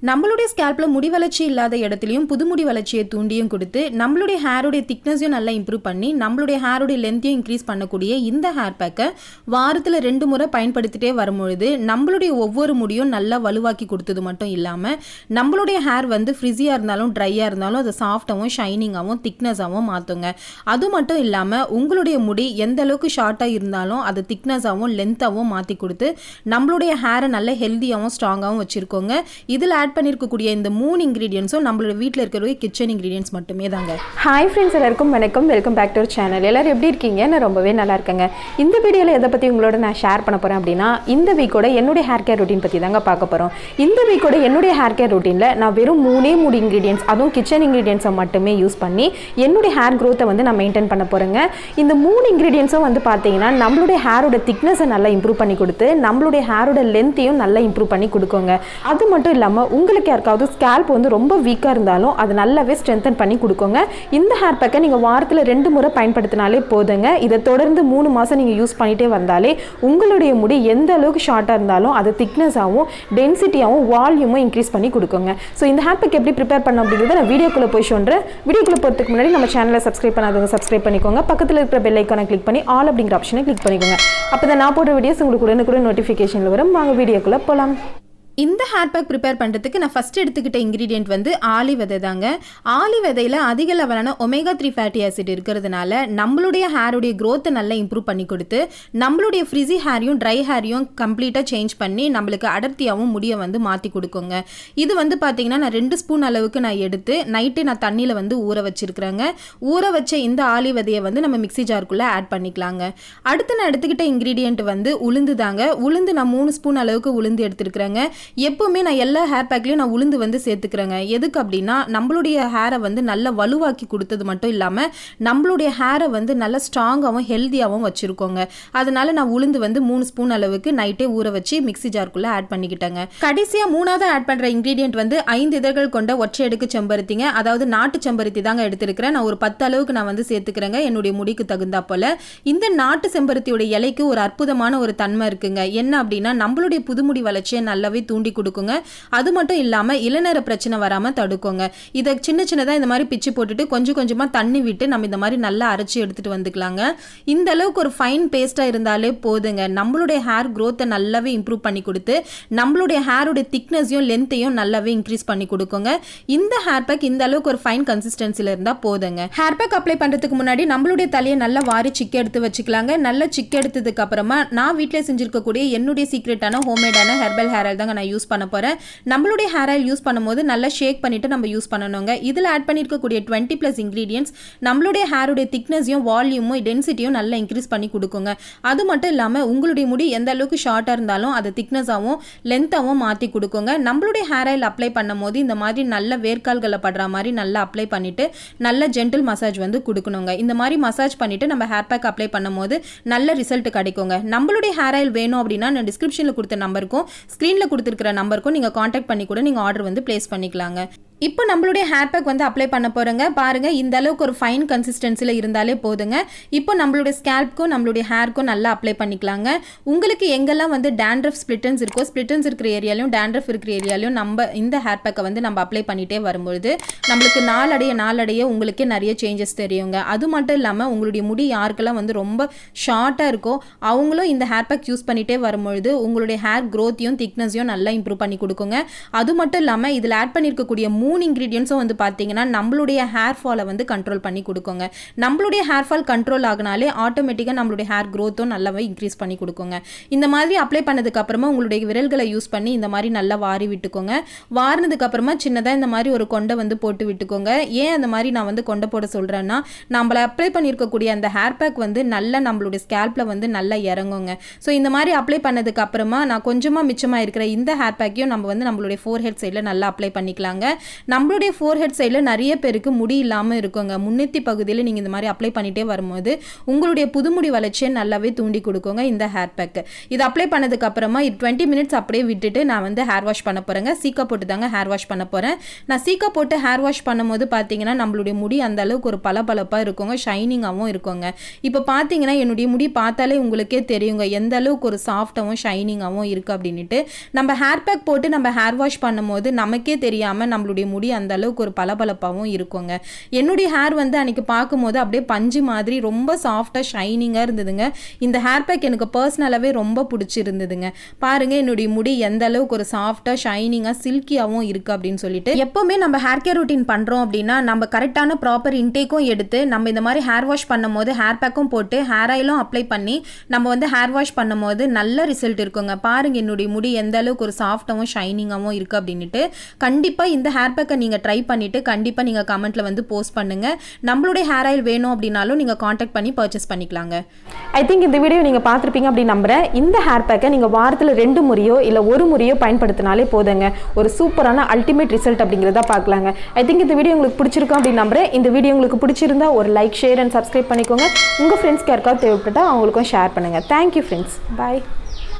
நம்மளுடைய ஸ்கேல்ப்ல முடி வளர்ச்சி இல்லாத இடத்துலையும் புது முடி வளர்ச்சியை தூண்டியும் கொடுத்து நம்மளுடைய ஹேருடைய திக்னஸையும் நல்லா இம்ப்ரூவ் பண்ணி நம்மளுடைய ஹேருடைய லென்த்தையும் இன்க்ரீஸ் பண்ணக்கூடிய இந்த ஹேர் பேக்கை வாரத்தில் 2 முறை பயன்படுத்திட்டே வரும்பொழுது நம்மளுடைய ஒவ்வொரு முடியும் நல்லா வலுவாக்கி கொடுத்தது மட்டும் இல்லாமல் நம்மளுடைய ஹேர் வந்து ஃப்ரிஸியாக இருந்தாலும் ட்ரையாக இருந்தாலும் அதை சாஃப்டாகவும் ஷைனிங்காகவும் திக்னஸாகவும் மாற்றுங்க. அது மட்டும் இல்லாமல் உங்களுடைய முடி எந்த அளவுக்கு ஷார்ட்டாக இருந்தாலும் அதை திக்னஸாகவும் லென்த்தாகவும் மாற்றி கொடுத்து நம்மளுடைய ஹேரை நல்ல ஹெல்த்தியாகவும் ஸ்ட்ராங்காகவும் வச்சுருக்கோங்க. இதில் ஆட் பண்ணியிருக்கக்கூடிய இந்த 3 இன்க்ரீடியன்ஸும் நம்மளோட வீட்டில் இருக்கிற கிச்சன் இன்க்ரீடியன்ஸ் மட்டுமே தாங்க. ஹாய் ஃப்ரெண்ட்ஸ், எல்லாருக்கும் வணக்கம். Welcome back to our channel. எல்லோரும் எப்படி இருக்கீங்க? நான் ரொம்பவே நல்லா இருக்கேங்க. இந்த வீடியோவில் எதை பற்றி உங்களோட நான் ஷேர் பண்ண போகிறேன் அப்படின்னா, இந்த வீக்கோட என்னுடைய ஹேர் கேர் ரொட்டீன் பற்றி தாங்க பார்க்க போகிறோம். இந்த வீக்கோட என்னுடைய ஹேர் கேர் ரொட்டீனில் நான் வெறும் 3 இன்க்ரீடியன்ஸ், அதுவும் கிச்சன் இன்க்ரீடியன்ஸை மட்டுமே யூஸ் பண்ணி என்னுடைய ஹேர் க்ரோத்தை வந்து நான் மெயின்டைன் பண்ண போகிறேங்க. இந்த 3 இன்க்ரீடியன்ஸும் வந்து பார்த்தீங்கன்னா நம்மளுடைய ஹேரோட திக்னஸை நல்லா இம்ப்ரூவ் பண்ணி கொடுத்து நம்மளுடைய ஹேரோட லென்த்தையும் நல்லா இம்ப்ரூவ் பண்ணி கொடுக்குங்க. அது மட்டும் இல்லாமல் உங்களுக்கு யாருக்காவது ஸ்கேல்ப் வந்து ரொம்ப வீக்காக இருந்தாலும் அது நல்லாவே ஸ்ட்ரென்தன் பண்ணி கொடுக்குங்க. இந்த ஹேர் பேக்கை நீங்கள் வாரத்தில் 2 முறை பயன்படுத்தினாலே போதுங்க. இதை தொடர்ந்து 3 மாதம் நீங்கள் யூஸ் பண்ணிகிட்டே வந்தாலே உங்களுடைய முடி எந்த அளவுக்கு ஷார்ட்டாக இருந்தாலும் அது திக்னஸாகவும் டென்சிட்டியாகவும் வால்யூமும் இன்க்ரீஸ் பண்ணி கொடுக்குங்க. ஸோ இந்த ஹேர் பேக் எப்படி ப்ரிப்பேர் பண்ண அப்படிங்கிறத நான் வீடியோக்குள்ளே போய் சொல்கிறேன். வீடியோக்குள்ளே போகிறதுக்கு முன்னாடி நம்ம சேனலை சப்ஸ்கிரைப் பண்ணாதவங்க சப்ஸ்கிரைப் பண்ணிக்கோங்க. பக்கத்தில் இருக்கிற பெல் ஐக்கானை கிளிக் பண்ணி ஆல் அப்படிங்கிற ஆப்ஷனை கிளிக் பண்ணிக்கோங்க. அப்போ தான் நான் போடுற வீடியோஸ் உங்களுக்கு உடனுக்குடன் நோட்டிஃபிகேஷனில் வரும். வாங்க வீடியோக்குள்ளே போகலாம். இந்த ஹேர் பேக் ப்ரிப்பேர் பண்ணுறதுக்கு நான் ஃபஸ்ட் எடுத்துக்கிட்ட இன்க்ரீடியன்ட் வந்து ஆலி விதை தாங்க. ஆலி விதையில் அதிக லெவலான ஒமேகா 3 ஃபேட்டி ஆசிட் இருக்கிறதுனால நம்மளுடைய ஹேருடைய க்ரோத்தை நல்லா இம்ப்ரூவ் பண்ணி கொடுத்து நம்மளுடைய ஃப்ரிஸி ஹேரையும் ட்ரை ஹேரையும் கம்ப்ளீட்டாக சேஞ்ச் பண்ணி நம்மளுக்கு அடர்த்தியாகவும் முடியை வந்து மாற்றி கொடுக்குங்க. இது வந்து பார்த்திங்கன்னா நான் 2 ஸ்பூன் அளவுக்கு நான் எடுத்து நைட்டு நான் தண்ணியில் வந்து ஊற வச்சுருக்கிறேங்க. ஊற வச்ச இந்த ஆலி விதையை வந்து நம்ம மிக்ஸி ஜாருக்குள்ளே ஆட் பண்ணிக்கலாங்க. அடுத்து நான் எடுத்துக்கிட்ட இன்க்ரீடியன்ட் வந்து உளுந்து தாங்க. உளுந்து நான் 3 ஸ்பூன் அளவுக்கு உளுந்து எடுத்துருக்குறேங்க. எப்பவுமே நான் எல்லா ஹேர் பேக்லையும் நான் உளுந்து வந்து சேர்த்துக்கிறேங்க. எதுக்கு அப்படின்னா நம்மளுடைய ஹேரை வந்து நல்லா வலுவாக்கி கொடுத்தது மட்டும் இல்லாமல் நம்மளுடைய ஹேரை வந்து நல்லா ஸ்ட்ராங்காகவும் ஹெல்த்தியாகவும் வச்சுருக்கோங்க. அதனால நான் உளுந்து வந்து 3 ஸ்பூன் அளவுக்கு நைட்டே ஊற வச்சு மிக்ஸி ஜாருக்குள்ளே ஆட் பண்ணிக்கிட்டேங்க. கடைசியாக 3வது ஆட் பண்ணுற இன்க்ரீடியன்ட் வந்து 5 இதழ்கள் கொண்ட ஒற்றை அடுக்கு செம்பருத்திங்க. அதாவது நாட்டு செம்பருத்தி தாங்க எடுத்துருக்கிறேன். நான் ஒரு 10 அளவுக்கு நான் வந்து சேர்த்துக்கிறேங்க என்னுடைய முடிக்கு தகுந்தா போல். இந்த நாட்டு செம்பருத்தியோட இலைக்கு ஒரு அற்புதமான ஒரு தன்மை இருக்குங்க. என்ன அப்படின்னா நம்மளுடைய புதுமுடி வளர்ச்சியை நல்லாவே தூண்டி கொடுக்குங்க. அது மட்டும் இல்லாமல் இளநர பிரச்சனை வராமல் தடுக்குங்க. இதை சின்ன சின்னதாக இந்த மாதிரி பிச்சு போட்டுட்டு கொஞ்சம் கொஞ்சமாக தண்ணி விட்டு நம்ம இந்த மாதிரி நல்லா அரைச்சி எடுத்துகிட்டு வந்துக்கலாங்க. இந்த அளவுக்கு ஒரு ஃபைன் பேஸ்ட்டாக இருந்தாலே போதுங்க. நம்மளுடைய ஹேர் க்ரோத்தை நல்லாவே இம்ப்ரூவ் பண்ணி கொடுத்து நம்மளுடைய ஹேருடைய திக்னஸையும் லென்த்தையும் நல்லாவே இன்க்ரீஸ் பண்ணி கொடுக்குங்க. இந்த ஹேர் பேக் இந்த அளவுக்கு ஒரு ஃபைன் கன்சிஸ்டன்சியில் இருந்தால் போதுங்க. ஹேர் பேக் அப்ளை பண்ணுறதுக்கு முன்னாடி நம்மளுடைய தலையை நல்லா வாரி சிக்க எடுத்து வச்சுக்கலாங்க. நல்லா சிக்க எடுத்ததுக்கு அப்புறமா நான் வீட்டில் செஞ்சிருக்கக்கூடிய என்னுடைய சீக்ரெட்டான ஹோம்மேடான ஹெர்பல் ஹேர் ஆயில் தாங்க நான் யூஸ் பண்ண போகிறேன். நம்மளுடைய ஹேர் ஆயில் யூஸ் பண்ணும்போது நல்லா ஷேக் பண்ணிவிட்டு நம்ம யூஸ் பண்ணணுங்க. இதில் ஆட் பண்ணியிருக்கக்கூடிய 20+ இன்க்ரீடியன்ட்ஸ் நம்மளுடைய ஹேருடைய திக்னஸையும் வால்யூமும் டென்சிட்டியும் நல்லா இன்க்ரீஸ் பண்ணி கொடுக்குங்க. அது மட்டும் இல்லாமல் உங்களுடைய முடி எந்த அளவுக்கு ஷார்ட்டாக இருந்தாலும் அதை திக்னஸாகவும் லென்த்தாகவும் மாற்றி கொடுக்குங்க. நம்மளுடைய ஹேர் ஆயில் அப்ளை பண்ணும் போது இந்த மாதிரி நல்ல வேர்க்கால்களை படுற மாதிரி நல்லா அப்ளை பண்ணிவிட்டு நல்ல ஜென்டில் மசாஜ் வந்து கொடுக்கணுங்க. இந்த மாதிரி மசாஜ் பண்ணிவிட்டு நம்ம ஹேர் பேக் அப்ளை பண்ணும் போது நல்ல ரிசல்ட் கிடைக்குங்க. நம்மளுடைய ஹேர் ஆயில் வேணும் அப்படின்னா நான் டிஸ்கிரிப்ஷனில் கொடுத்த நம்பருக்கும் ஸ்க்ரீனில் கொடுத்துருக்கிற நம்பருக்கும் நீங்கள் காண்டாக்ட் பண்ணி கூட நீங்கள் ஆர்டர் வந்து பிளேஸ் பண்ணிக்கலாங்க. இப்போ நம்மளுடைய ஹேர் பேக் வந்து அப்ளை பண்ண போகிறோங்க. பாருங்கள், இந்த அளவுக்கு ஒரு ஃபைன் கன்சிஸ்டன்சியில் இருந்தாலே போதுங்க. இப்போ நம்மளுடைய ஸ்கேல்ப்க்கும் நம்மளுடைய ஹேருக்கும் நல்லா அப்ளை பண்ணிக்கலாங்க. உங்களுக்கு எங்கெல்லாம் வந்து டேண்ட்ரஃப் ஸ்ப்ளிட்டன்ஸ் இருக்கோ, ஸ்ப்ளிட்டன்ஸ் இருக்கிற ஏரியாலையும் டேண்ட்ரஃப் இருக்கிற ஏரியாலையும் நம்ம இந்த ஹேர் பேக்கை வந்து நம்ம அப்ளை பண்ணிகிட்டே வரும்பொழுது நம்மளுக்கு நாளடைய உங்களுக்கே நிறைய சேஞ்சஸ் தெரியுங்க. அது மட்டும் இல்லாமல் உங்களுடைய முடி யாருக்கெல்லாம் வந்து ரொம்ப ஷார்ட்டாக இருக்கோ அவங்களும் இந்த ஹேர் பேக் யூஸ் பண்ணிகிட்டே வரும்பொழுது உங்களுடைய ஹேர் க்ரோத்தையும் திக்னஸையும் நல்லா இம்ப்ரூவ் பண்ணி கொடுக்குங்க. அது மட்டும் இல்லாமல் இதில் ஆட் பண்ணியிருக்கக்கூடிய 3 இன்க்ரீடியன்ஸும் வந்து பார்த்தீங்கன்னா நம்மளுடைய ஹேர் ஃபாலை வந்து கண்ட்ரோல் பண்ணி கொடுக்குங்க. நம்மளுடைய ஹேர் ஃபால் கண்ட்ரோல் ஆகினாலே ஆட்டோமேட்டிக்காக நம்மளுடைய ஹேர் க்ரோத்தும் நல்லாவே இன்க்ரீஸ் பண்ணி கொடுக்குங்க. இந்த மாதிரி அப்ளை பண்ணதுக்கு அப்புறமா உங்களுடைய விரல்களை யூஸ் பண்ணி இந்த மாதிரி நல்லா வாரி விட்டுக்கோங்க. வாரினதுக்கு அப்புறமா சின்னதாக இந்த மாதிரி ஒரு கொண்டை வந்து போட்டு விட்டுக்கோங்க. ஏன் அந்த மாதிரி நான் வந்து கொண்டை போட சொல்கிறேன்னா, நம்மளை அப்ளை பண்ணியிருக்கக்கூடிய அந்த ஹேர் பேக் வந்து நல்லா நம்மளுடைய ஸ்கேல்பில் வந்து நல்லா இறங்குங்க. ஸோ இந்த மாதிரி அப்ளை பண்ணதுக்கு அப்புறமா நான் கொஞ்சமாக மிச்சமாக இருக்கிற இந்த ஹேர் பேக்கையும் நம்ம வந்து நம்மளுடைய ஃபோர் ஹெட் சைடில் நல்லா அப்ளை பண்ணிக்கலாங்க. நம்மளுடைய ஃபோர்ஹெட் சைடில் நிறைய பேருக்கு முடி இல்லாமல் இருக்குங்க. முன்னெத்தி பகுதியில் நீங்கள் இந்த மாதிரி அப்ளை பண்ணிகிட்டே வரும்போது உங்களுடைய புதுமுடி வளர்ச்சியை நல்லாவே தூண்டி கொடுக்குங்க இந்த ஹேர் பேக்கு. இது அப்ளை பண்ணதுக்கப்புறமா 20 மினிட்ஸ் அப்படியே விட்டுட்டு நான் வந்து ஹேர் வாஷ் பண்ண போகிறேங்க. சீக்கா போட்டு தாங்க ஹேர் வாஷ் பண்ண போகிறேன். நான் சீக்கா போட்டு ஹேர் வாஷ் பண்ணும்போது பார்த்தீங்கன்னா நம்மளுடைய முடி அந்த அளவுக்கு ஒரு பளபளப்பாக இருக்குங்க, ஷைனிங்காகவும் இருக்குங்க. இப்போ பார்த்தீங்கன்னா என்னுடைய முடி பார்த்தாலே உங்களுக்கே தெரியுங்க எந்த அளவுக்கு ஒரு சாஃப்டாகவும் ஷைனிங்காகவும் இருக்குது அப்படின்ட்டு. நம்ம ஹேர் பேக் போட்டு நம்ம ஹேர் வாஷ் பண்ணும்போது நமக்கே தெரியாமல் நம்மளுடைய முடி அந்த அளவுக்கு ஒரு பளபளப்பாகவும் இருக்குங்க. என்னுடைய ஹேர் வந்து அன்றைக்கி பார்க்கும்போது அப்படியே பஞ்சு மாதிரி ரொம்ப சாஃப்டாக ஷைனிங்காக இருந்ததுங்க. இந்த ஹேர் பேக் எனக்கு பர்சனலாகவே ரொம்ப பிடிச்சிருந்ததுங்க. பாருங்கள் என்னுடைய முடி எந்த அளவுக்கு ஒரு சாஃப்டாக ஷைனிங்காக சில்கியாகவும் இருக்குது அப்படின்னு சொல்லிட்டு. எப்போவுமே நம்ம ஹேர் கேர் ரொட்டீன் பண்ணுறோம் அப்படின்னா நம்ம கரெக்டான ப்ராப்பர் இன்டேக்கும் எடுத்து நம்ம இந்த மாதிரி ஹேர் வாஷ் பண்ணும்போது ஹேர் பேக்கும் போட்டு ஹேர் ஆயிலும் அப்ளை பண்ணி நம்ம வந்து ஹேர் வாஷ் பண்ணும்போது நல்ல ரிசல்ட் இருக்குங்க. பாருங்கள் என்னுடைய முடி எந்த அளவுக்கு ஒரு சாஃப்டாகவும் ஷைனிங்காகவும் இருக்குது அப்படின்ட்டு. கண்டிப்பாக இந்த ஹேர் பேக்கை நீங்கள் ட்ரை பண்ணிவிட்டு கண்டிப்பாக நீங்கள் கமெண்ட்டில் வந்து போஸ்ட் பண்ணுங்கள். நம்மளுடைய ஹேர் ஆயில் வேணும் அப்படின்னாலும் நீங்கள் காண்டாக்ட் பண்ணி பர்ச்சேஸ் பண்ணிக்கலாங்க. ஐ திங்க் இந்த வீடியோ நீங்கள் பார்த்துருப்பீங்க அப்படின்னு நம்புகிறேன். இந்த ஹேர் பேக்கை நீங்கள் வாரத்தில் 2 முறையோ இல்லை 1 முறையோ பயன்படுத்தினாலே போதுங்க. ஒரு சூப்பரான அல்டிமேட் ரிசல்ட் அப்படிங்கிறத பார்க்கலாங்க. ஐ திங்க் இந்த வீடியோ உங்களுக்கு பிடிச்சிருக்கும் அப்படின்னு நம்புகிறேன். இந்த வீடியோ உங்களுக்கு பிடிச்சிருந்தா ஒரு லைக், ஷேர் அண்ட் சப்ஸ்கிரைப் பண்ணிக்கோங்க. உங்கள் ஃப்ரெண்ட்ஸ்க்கு யாருக்காவது தேவைப்பட்டால் அவங்களுக்கும் ஷேர் பண்ணுங்கள். Thank you friends. பாய்.